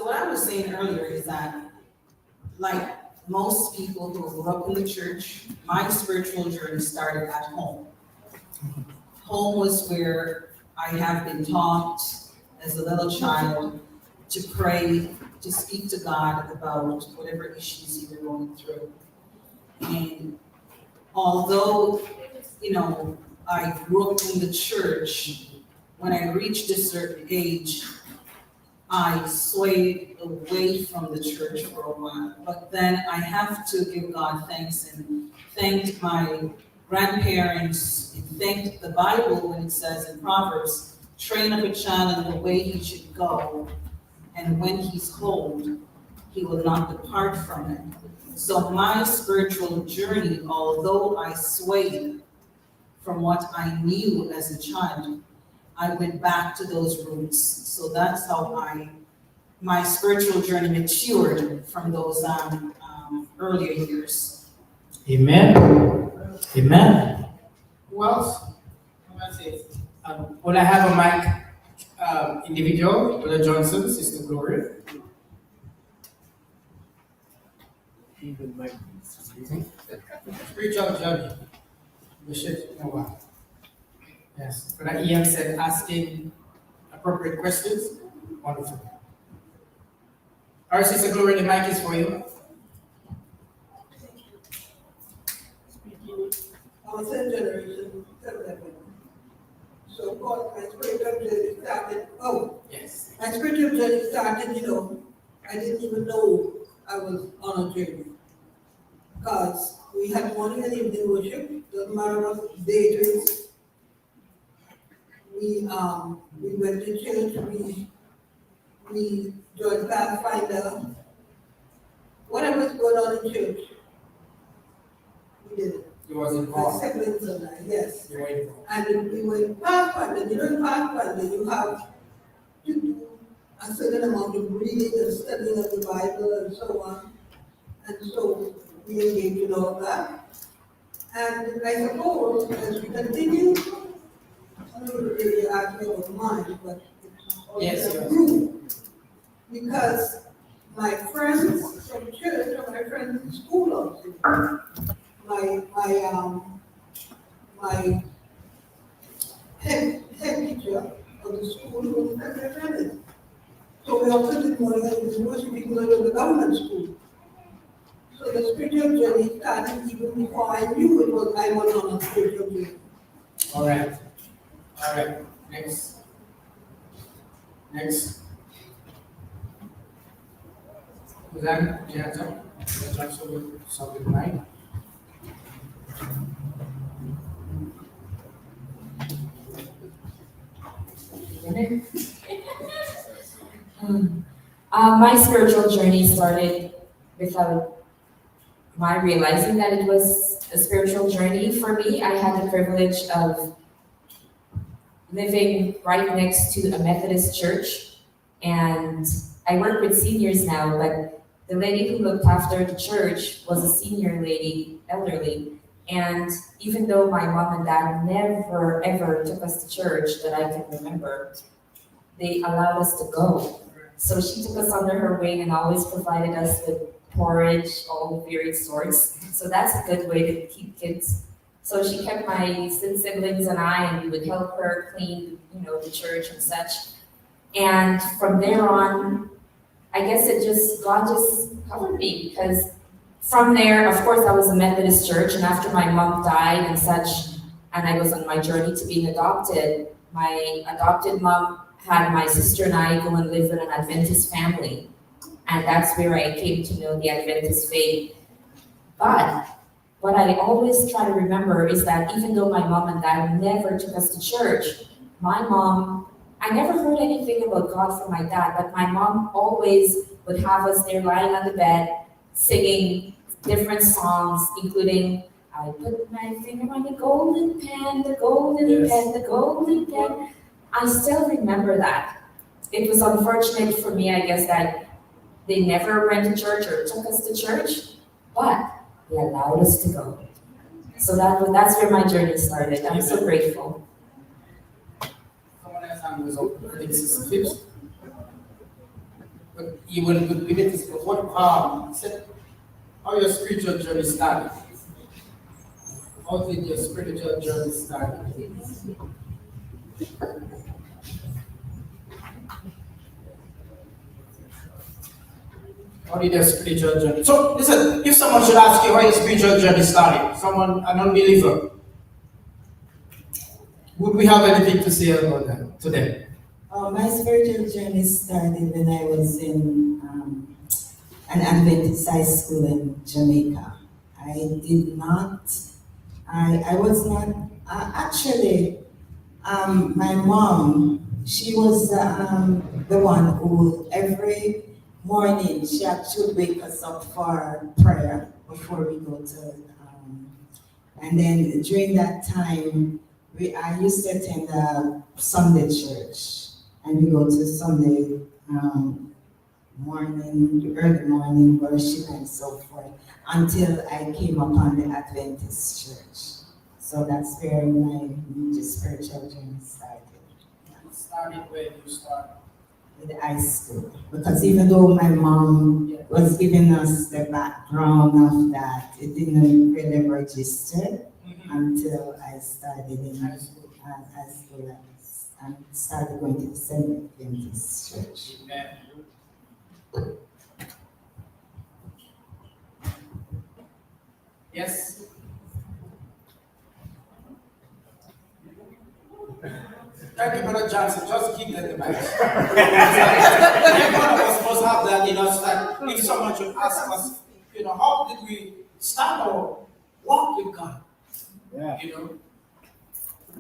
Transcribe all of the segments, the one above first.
So what I was saying earlier is that, like most people who grew up in the church, my spiritual journey started at home. Home was where I have been taught as a little child to pray, to speak to God about whatever issues you were going through. And although, I grew up in the church, when I reached a certain age, I swayed away from the church for a while. But then I have to give God thanks and thank my grandparents and thank the Bible when it says in Proverbs, train up a child in the way he should go, and when he's old, he will not depart from it. So my spiritual journey, although I swayed from what I knew as a child, I went back to those roots. So that's how my spiritual journey matured from those earlier years. Amen. Amen. Who else? Who else is? Will I have a mic individual? Brother Johnson, Sister Gloria. Even mic. Spiritual journey. Bishop Noah. Yes. Brother Ian said asking appropriate questions. Wonderful. All right, Sister Gloria, the mic is for you. Our third generation, so of course my spiritual journey started, Yes. my spiritual journey started, I didn't even know I was on a journey. Because we had morning and evening worship, doesn't matter what day it is. We went to church, we joined Pathfinder. Whatever's going on in church, we did it. You was My involved. siblings and I, yes. You were involved. And we were in Pathfinder. In Pathfinder, you have to do a certain amount of reading and studying of the Bible and so on. And so we engaged in all that. And I suppose as we continue, I don't really ask me about mine, but it's Yes, also grew. Because my friends from church or my friends in school also, my head teacher of the school was my friend. So we also did morning and university because I was in the government school. So the spiritual journey started even before I knew I was on a spiritual journey. All right. All right. Next. Then, yeah, that's something right. My spiritual journey started without my realizing that it was a spiritual journey for me. I had the privilege of living right next to a Methodist church, and I work with seniors now, but the lady who looked after the church was a senior lady, elderly, and even though my mom and dad never ever took us to church that I can remember, they allowed us to go. So she took us under her wing and always provided us with porridge, all the varied sorts. So that's a good way to keep kids. So she kept my siblings and I, and we would help her clean, the church and such. And from there on, I guess God just covered me, because from there, of course, I was a Methodist church, and after my mom died and such, and I was on my journey to being adopted, my adopted mom had my sister and I go and live in an Adventist family. And that's where I came to know the Adventist faith. But what I always try to remember is that even though my mom and dad never took us to church, I never heard anything about God from my dad, but my mom always would have us there lying on the bed, singing different songs, including, I put my finger on the golden pen, the golden pen, the golden pen. I still remember that. It was unfortunate for me, I guess, that they never went to church or took us to church, but they allowed us to go. So that's where my journey started. I'm so grateful. Someone else hand was up. I think Sister Phipps. But you will be this, but what, said, how your spiritual journey started? How did your spiritual journey start? How did your spiritual journey? So, listen, if someone should ask you how your spiritual journey started, someone, an unbeliever, would we have anything to say about that today? My spiritual journey started when I was in an Adventist high school in Jamaica. I was not, actually, my mom, she was the one who every morning she should wake us up for prayer before we go to, and then during that time, I used to attend a Sunday church, and we go to Sunday early morning worship and so forth, until I came upon the Adventist church. So that's where my spiritual journey started. It started when you started. With the high school. Because even though my mom was giving us the background of that, it didn't really register until I started in high school and started going to the Seventh Adventist church. Amen. Yes. Thank you, Brother Johnson. Just keep that in mind. Every one of us must have that in us. That if someone should ask us, how did we start our walk with God? Yeah.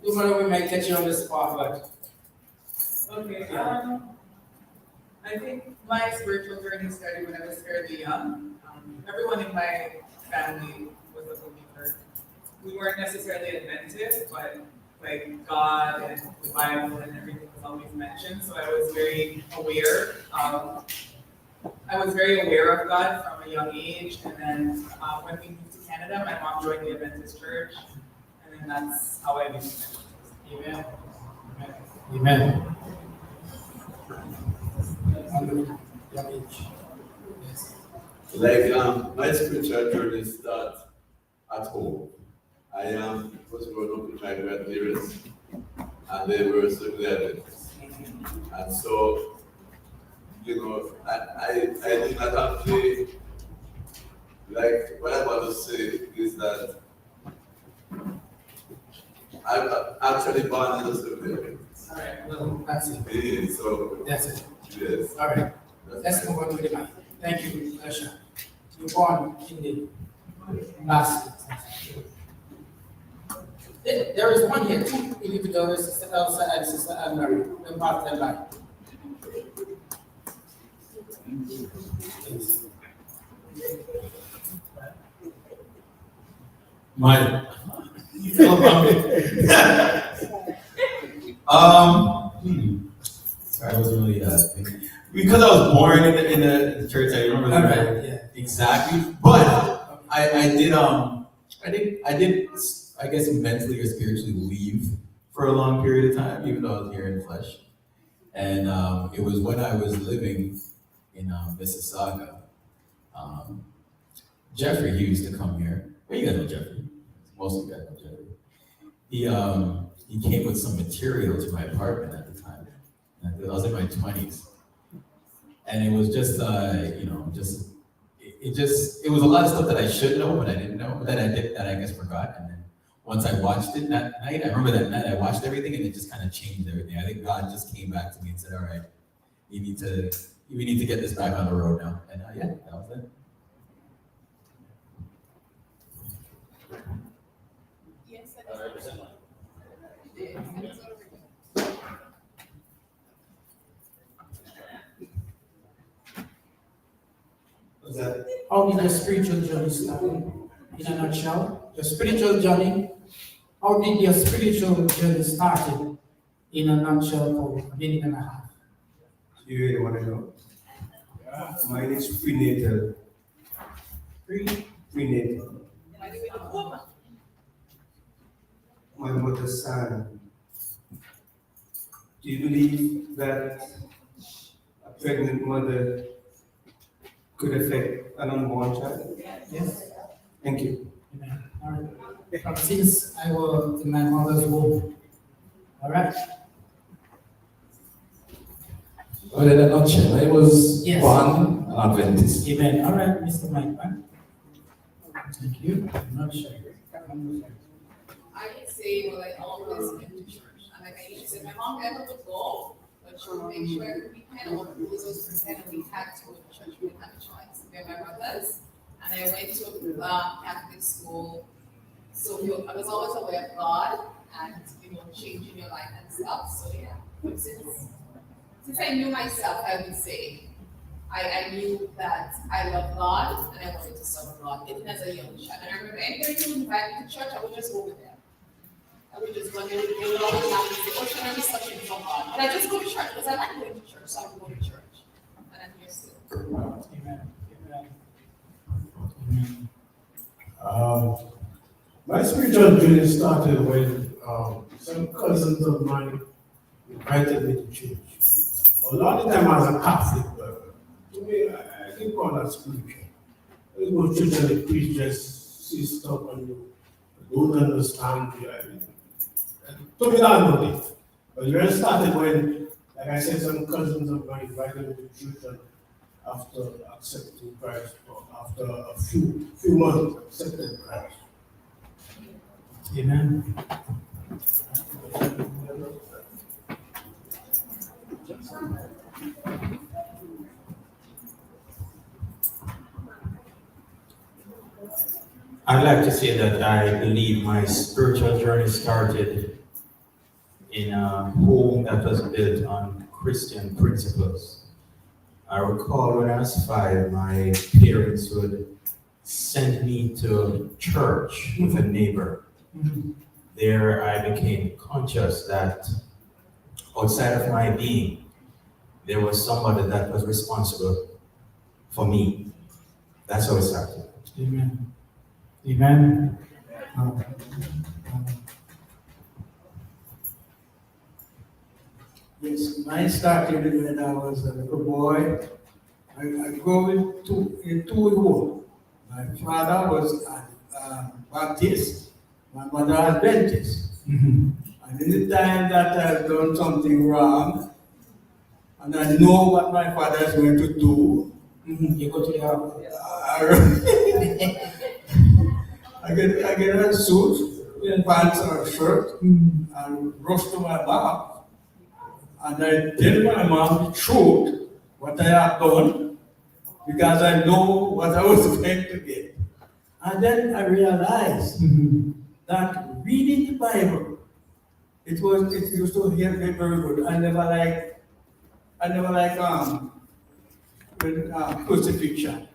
No matter we might catch you on the spot, but Okay, I think my spiritual journey started when I was fairly young. Everyone in my family was a believer. We weren't necessarily Adventist, but like God and the Bible and everything was always mentioned. So I was very aware. I was very aware of God from a young age. And then when we moved to Canada, my mom joined the Adventist church, and then that's how I became Adventist. Amen. Amen. Young age. Yes. Like my spiritual journey starts at home. I was growing up with my grandparents, and they were simply Adventists. And so, I did not actually, like, what I want to say is that I'm actually born in the Seventh Adventist. All right. Well, that's it. Yeah, so, That's it. yes. All right. That's Let's move on to the mic. Thank you, Asha. You're born in the basket. There is one here, two individuals, Sister Elsa and Sister Anne-Marie. Then pass them by. Please. My sorry, I wasn't really because I was born in the church. I don't really remember exactly, but I did I guess mentally or spiritually leave for a long period of time, even though I was here in flesh. And it was when I was living in Mississauga. Jeffrey, he used to come here. Well, you guys know Jeffrey. Most of you guys know Jeffrey. He came with some material to my apartment at the time. And I was in my 20s. And it was just, it was a lot of stuff that I should know, but I didn't know, that I guess forgot. And then once I watched it that night, I remember that night I watched everything and it just kind of changed everything. I think God just came back to me and said, all right, we need to get this back on the road now. And that was it. Yes, How did your spiritual journey start? In a nutshell, your spiritual journey. How did your spiritual journey started? In a nutshell, for a minute and a half. You really want to know? Mine is prenatal. Prenatal. My mother's son. Do you believe that a pregnant mother could affect an unborn child? Yes. Thank you. Amen. All right. Since I was in my mother's womb. All right. Well, in a nutshell, I was Yes. born an Adventist. Amen. All right, Mr. Mike. Right? Thank you. I'm not sure. I would say, well, I always went to church. And like I used to say, my mom never would go, but she would make sure we kind of would lose us pretend we had to go to church. We didn't have a choice. We were my brothers. And I went to Catholic school. So I was always aware of God and, changing your life and stuff. So yeah, since I knew myself, I would say, I knew that I love God and I wanted to serve God, even as a young child. And I remember anybody who would invite me to church, I would just go with them. I would just run, they would always have me say, oh, should I be searching for God? And I just go to church because I like going to church, so I would go to church. And I'm here still. Amen. Amen. My spiritual journey started when some cousins of mine invited me to church. A lot of time I was a Catholic, but to me, I didn't call that spiritual. I go to church and the priest just see stuff and you don't understand. To me, that's not it. But it really started when, like I said, some cousins of mine invited me to church and after accepting Christ, or after a few months accepting Christ. Amen. I'd like to say that I believe my spiritual journey started in a home that was built on Christian principles. I recall when I was 5, my parents would send me to church with a neighbor. There I became conscious that outside of my being, there was somebody that was responsible for me. That's how it started. Amen. Amen. Yes, mine started when I was a little boy. I grew in two homes. My father was Baptist, my mother Adventist. And in the time that I've done something wrong, and I know what my father is going to do, You go to the house. I get a suit, pants or a shirt, and rush to my mom. And I tell my mom the truth, what I have done, because I know what I was going to get. And then I realized that reading the Bible, it used to help me very good. I never like crucifixion.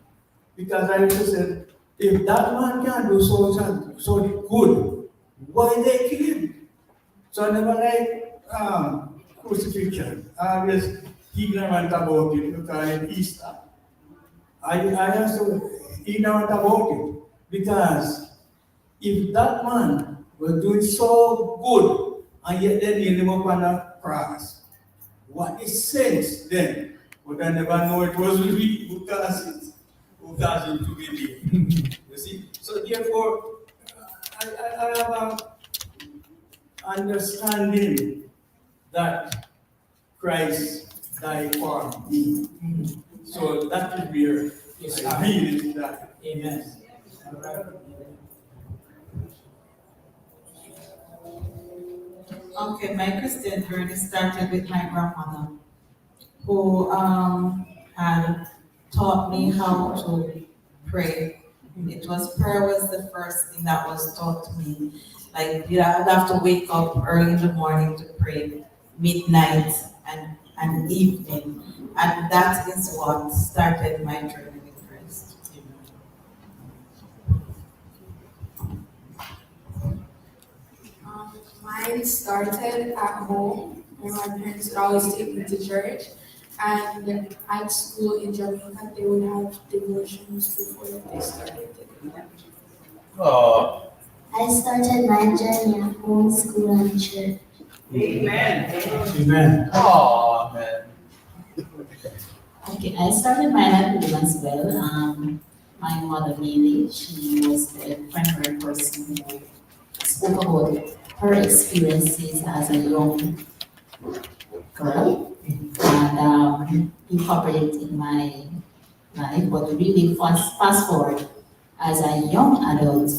Because I used to say, if that man can do so good, why they kill him? So I never like crucifixion. I was ignorant about it because in Easter. I also ignorant about it because if that man was doing so good and yet they nailed him up on a cross, what is sense then? But I never know it was really who caused him to be there. You see? So therefore, I have an understanding that Christ died for me. So that is where I believe that. Amen. Okay, my Christian journey started with my grandmother, who had taught me how to pray. Prayer was the first thing that was taught to me. Like, I'd have to wake up early in the morning to pray, midnight and evening. And that is what started my journey with Christ. Mine started at home, where my parents would always take me to church. And at school in Jamaica, they would have devotions before they started. Oh. I started my journey at home, school, and church. Amen. Amen. Oh, man. Okay, I started mine at home as well. My mother Lily, she was the primary person who spoke about her experiences as a young girl and incorporated my life. But really, fast forward as a young adult,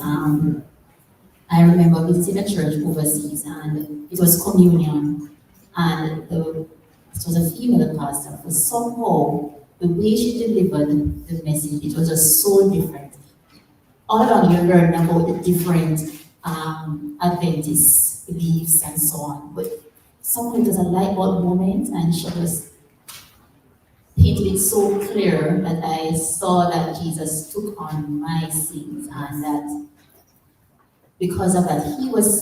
I remember visiting a church overseas, and it was communion, and it was a female pastor. But somehow, the way she delivered the message, it was just so different. All along, you learn about the different Adventist beliefs and so on. But somehow it was a light bulb moment, and she just painted it so clear that I saw that Jesus took on my sins, and that because of that,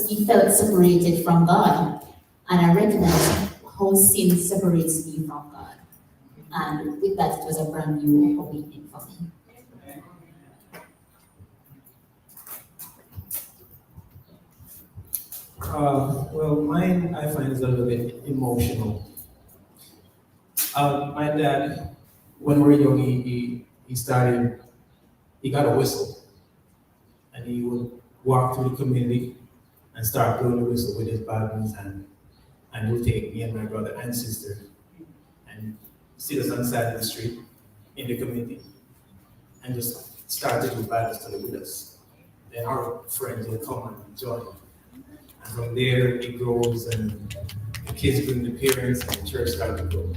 he felt separated from God. And I recognized how sin separates me from God. And with that, it was a brand new awakening for me. Well, mine I find is a little bit emotional. My dad, when we were young, he got a whistle, and he would walk through the community and start blowing the whistle with his Bibles, and he would take me and my brother and sister and sit us on the side of the street in the community and just start to do Bible study with us. Then our friends will come and join. And from there it grows, and the kids bring the parents, and the church starts to grow.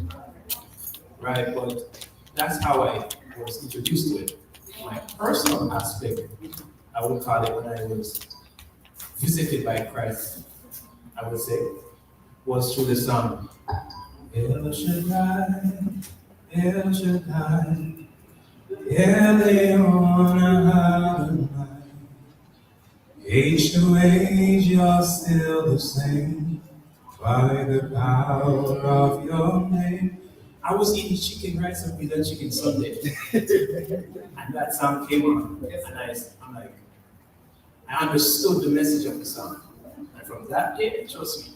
Right? But that's how I was introduced to it. My personal aspect, I would call it, when I was visited by Christ, I would say, was through the song. El Shaddai, El Shaddai, El Adonai. Age to age, you're still the same, by the power of your name. I was eating chicken rice and peanut chicken Sunday, and that song came on, and I'm like, I understood the message of the song, and from that day, trust me,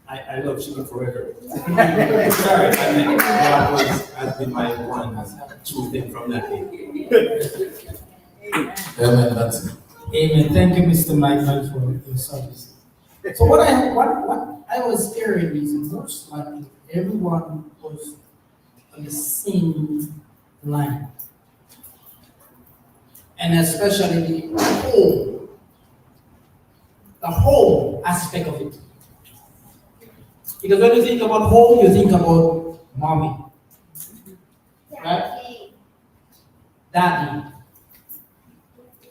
I love chicken forever. Sorry, I mean, that has been my one true thing from that day. Amen. That's it. Amen. Thank you, Mr. Michael, for your service. So what I was hearing is most likely everyone was on the same line, and especially the whole aspect of it. Because when you think about home, you think about mommy, right? Daddy.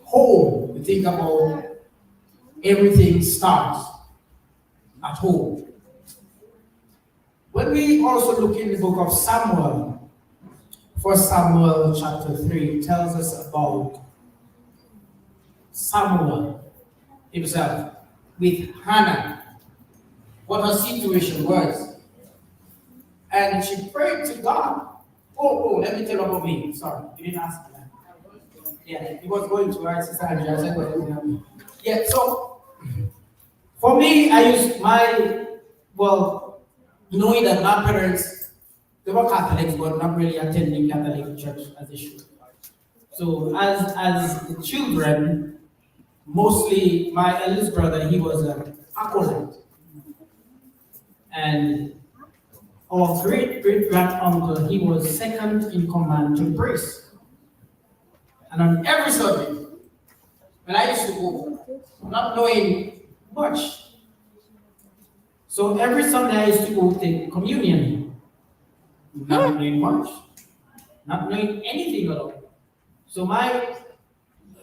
Home, you think about everything starts at home. When we also look in the book of Samuel, 1 Samuel chapter 3 tells us about Samuel himself with Hannah, what her situation was. And she prayed to God. Oh, let me tell you about me. Sorry, you didn't ask me that. Yeah, he was going to our society. I said, well, yeah, so for me, I used knowing that my parents, they were Catholics, but not really attending Catholic church as they should. So as the children, mostly my eldest brother, he was an acolyte. And our great-great-grand-uncle, he was second in command to priest. And on every Sunday, when I used to go, not knowing much, so every Sunday I used to go take communion, not knowing much, not knowing anything at all. So my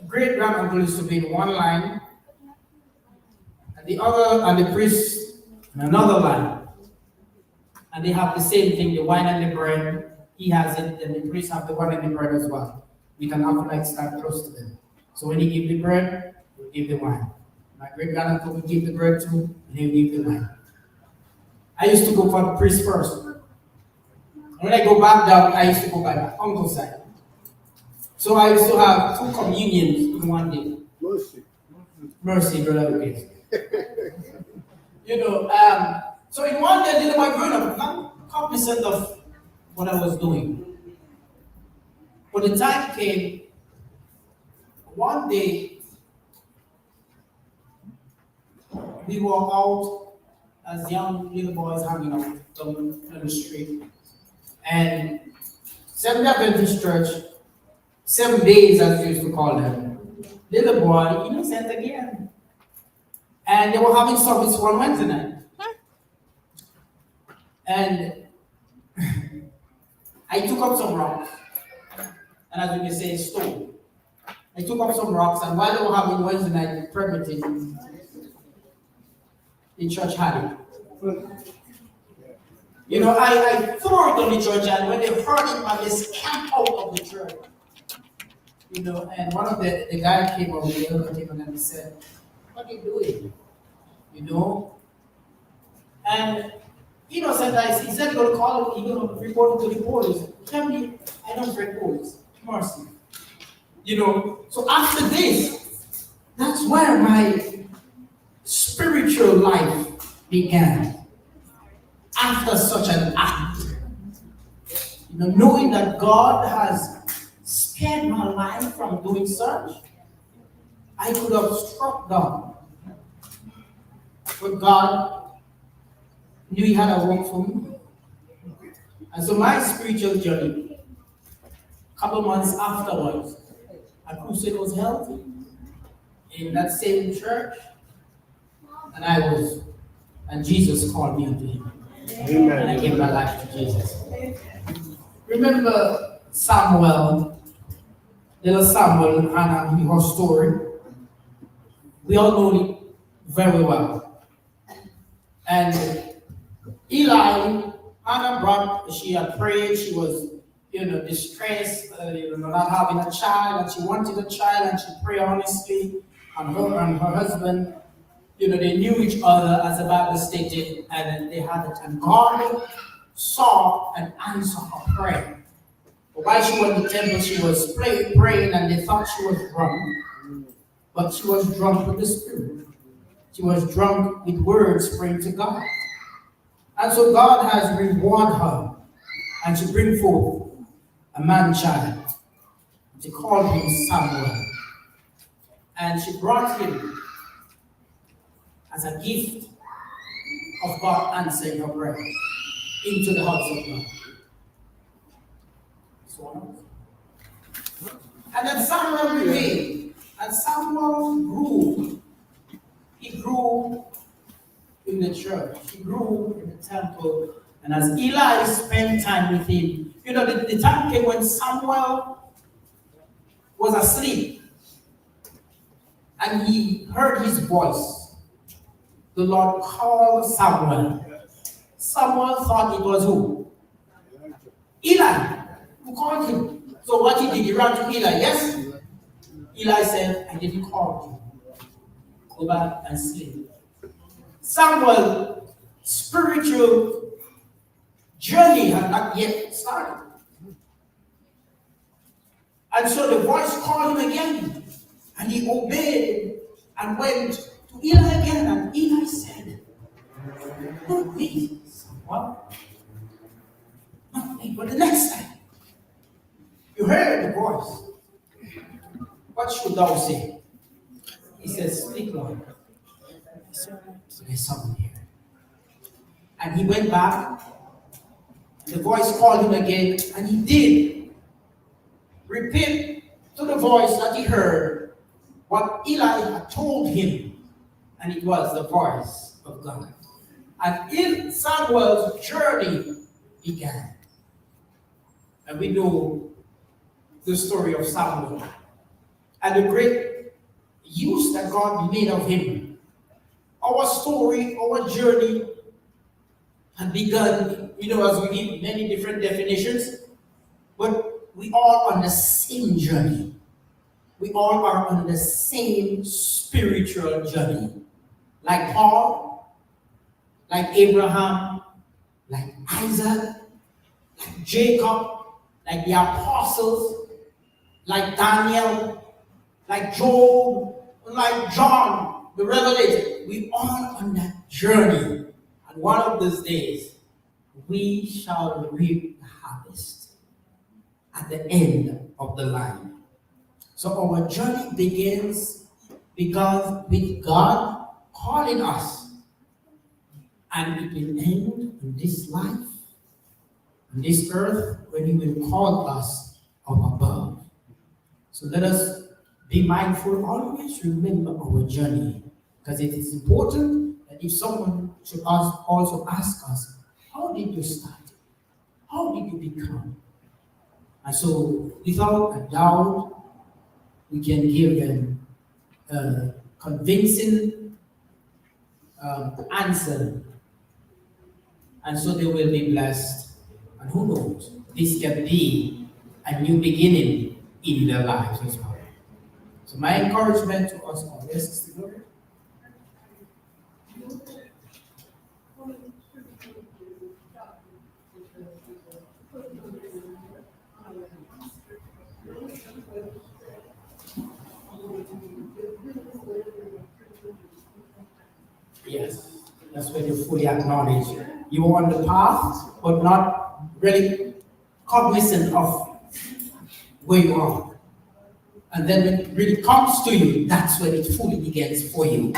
great-grand-uncle used to be in one line, and the other, and the priest in another line. And they have the same thing, the wine and the bread. He has it, and the priest have the wine and the bread as well. We can acolyte stand close to them. So when he give the bread, he'll give the wine. My great-granduncle will give the bread too, and he'll give the wine. I used to go for the priest first. When I go back down, I used to go by my uncle's side. So I used to have 2 communions in one day. Mercy, brother. Okay. So in one day, I did my growing up, not cognizant of what I was doing. But the time came, one day, we were out as young little boys hanging out down the street. And Seventh Adventist Church, 7 days as we used to call them, little boy, innocent again. And they were having service one Wednesday night. And I took up some rocks. And as we may say, stone. I took up some rocks, and while they were having Wednesday night permitting, the church had it. You know, I threw it on the church, and when they heard it, man, they scamped out of the church. You know, and one of the guy came over, the elder came and he said, "What are you doing?" You know? And innocent guy, he said he's going to call him, he's going to report it to the police. Tell me, I don't break police. Mercy. You know, so after this, that's where my spiritual life began. After such an act, you know, knowing that God has spared my life from doing such, I could have struck God. But God knew He had a work for me. And so my spiritual journey, a couple months afterwards, a crusade was held in that same church, and Jesus called me unto Him. Amen. And I gave my life to Jesus. Remember Samuel, little Samuel, Hannah, her story. We all know it very well. And Eli, Hannah she had prayed, she was, distressed, not having a child, and she wanted a child, and she prayed honestly, and her husband, they knew each other, as the Bible stated, and they had it. And God saw and answered her prayer. But while she was in the temple, she was praying, and they thought she was drunk. But she was drunk with the Spirit. She was drunk with words praying to God. And so God has rewarded her, and she bring forth a man-child. She called him Samuel. And she brought him as a gift of God answering her prayer into the house of God. And then Samuel remained, and Samuel grew. He grew in the church, he grew in the temple, and as Eli spent time with him, the time came when Samuel was asleep, and he heard his voice. The Lord called Samuel. Samuel thought it was who? Eli, who called him. So what he did, he ran to Eli, yes? Eli said, I didn't call you. Go back and sleep. Samuel's spiritual journey had not yet started. And so the voice called him again, and he obeyed and went to Eli again, and Eli said, not me, Samuel. Not me, but the next time you heard the voice, what should thou say? He says, speak, Lord. There's someone here. And he went back, and the voice called him again, and he did repeat to the voice that he heard what Eli had told him, and it was the voice of God. And in Samuel's journey began. And we know the story of Samuel and the great use that God made of him. Our story, our journey had begun, as we give many different definitions, but we all on the same journey. We all are on the same spiritual journey. Like Paul, like Abraham, like Isaac, like Jacob, like the apostles, like Daniel, like Job, like John, the Revelator. We all on that journey. And one of those days, we shall reap the harvest at the end of the line. So our journey begins because with God calling us, and it will end in this life, in this earth, when He will call us from above. So let us be mindful, always remember our journey, because it is important that if someone should also ask us, how did you start? How did you become? And so, without a doubt, we can give them a convincing answer. And so they will be blessed. And who knows, this can be a new beginning in their lives as well. So my encouragement to us all, yes, Sister Gloria? Yes, that's when you fully acknowledge you are on the path, but not really cognizant of where you are. And then when it really comes to you, that's when it fully begins for you.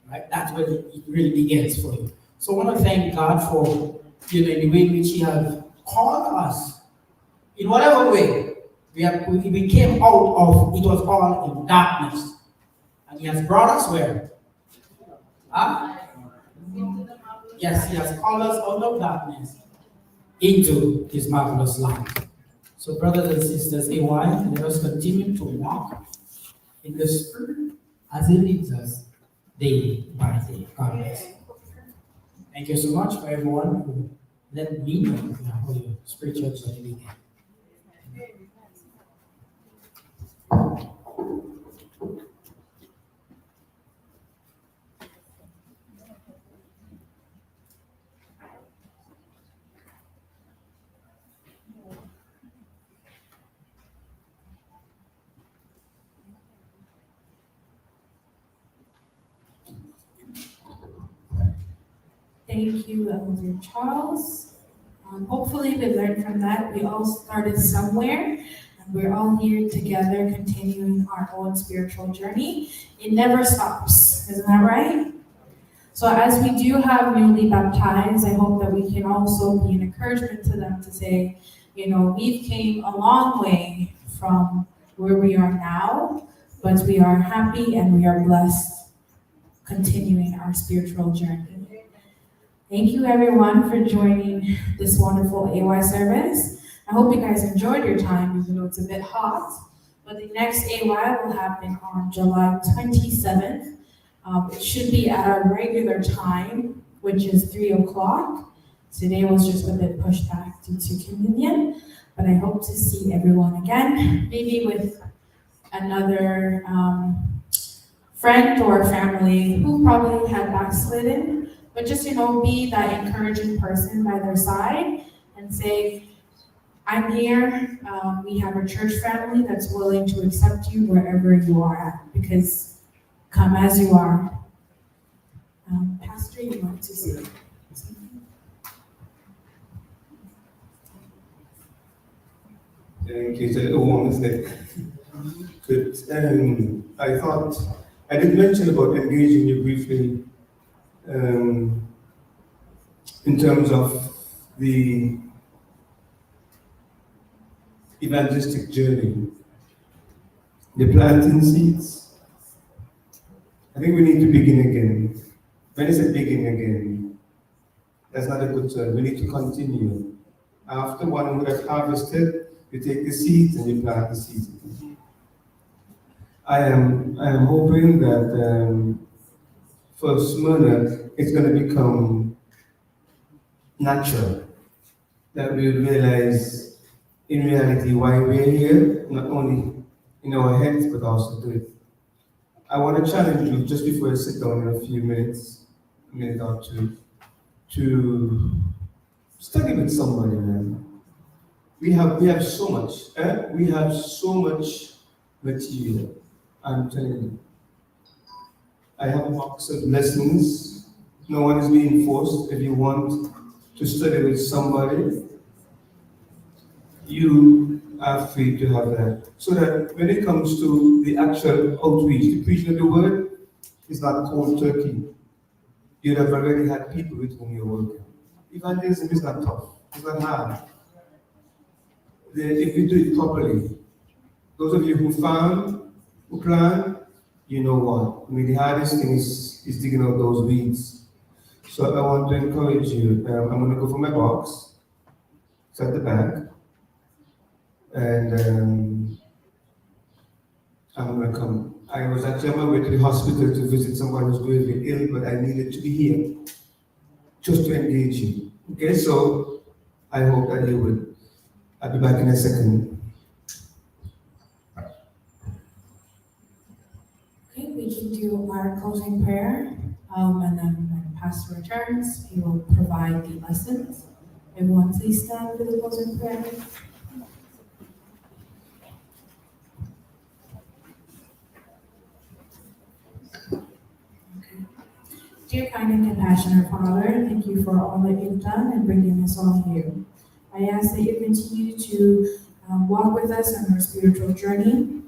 Right? That's when it really begins for you. So I want to thank God for the way in which He has called us. In whatever way, we came out of, it was all in darkness. And He has brought us where? Huh? Yes, He has called us out of darkness into His marvelous light. So brothers and sisters, AY, let us continue to walk in the Spirit as He leads us day by day. God bless. Thank you so much for everyone who let me know how your spiritual journey began. Thank you, Elder Charles. Hopefully we learned from that. We all started somewhere, and we're all here together continuing our own spiritual journey. It never stops, isn't that right? So as we do have newly baptized, I hope that we can also be an encouragement to them to say, we've came a long way from where we are now, but we are happy and we are blessed continuing our spiritual journey. Thank you everyone for joining this wonderful AY service. I hope you guys enjoyed your time, even though it's a bit hot. But the next AY will happen on July 27th. It should be at our regular time, which is 3 o'clock. Today was just a bit pushed back due to communion, but I hope to see everyone again, maybe with another friend or family who probably had backslidden. But just, be that encouraging person by their side and say, I'm here. We have a church family that's willing to accept you wherever you are at, because come as you are. Pastor, you want to say something? Thank you. So, Wednesday. Good. I thought I did mention about engaging you briefly in terms of the evangelistic journey, the planting seeds. I think we need to begin again. When I say begin again, that's not a good term. We need to continue. After one would have harvested, you take the seeds and you plant the seeds again. I am hoping that for Smyrna, it's going to become natural, that we realize in reality why we're here, not only in our heads, but also do it. I want to challenge you just before you sit down in a few minutes, a minute or two, to study with somebody, man. We have so much, we have so much material. I'm telling you. I have a box of lessons. No one is being forced. If you want to study with somebody, you are free to have that. So that when it comes to the actual outreach, the preaching of the word is not cold turkey. You'd have already had people with whom you're working. Evangelism is not tough, it's not hard. If you do it properly, those of you who farm, who plant, you know what? I mean, the hardest thing is digging out those weeds. So I want to encourage you. I'm going to go for my box. It's at the back. And I'm going to come. I was actually on my way to the hospital to visit someone who's gravely ill, but I needed to be here just to engage you. Okay, so I hope that you would. I'll be back in a second. Okay, we can do our closing prayer, and then when Pastor returns, he will provide the lessons. Everyone please stand for the closing prayer. Dear kind and compassionate Father, thank you for all that you've done in bringing us all here. I ask that you continue to walk with us on our spiritual journey,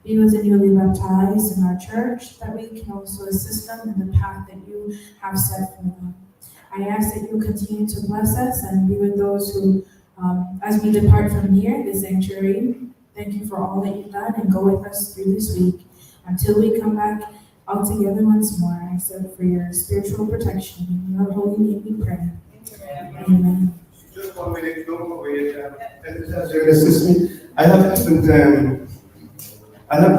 be with the newly baptized in our church, that we can also assist them in the path that you have set for them. I ask that you continue to bless us and be with those who, as we depart from here, the sanctuary, thank you for all that you've done and go with us through this week until we come back all together once more. I said for your spiritual protection. In your holy name we pray. Amen. Just 1 minute, don't go away. As you assist me, I have different, I have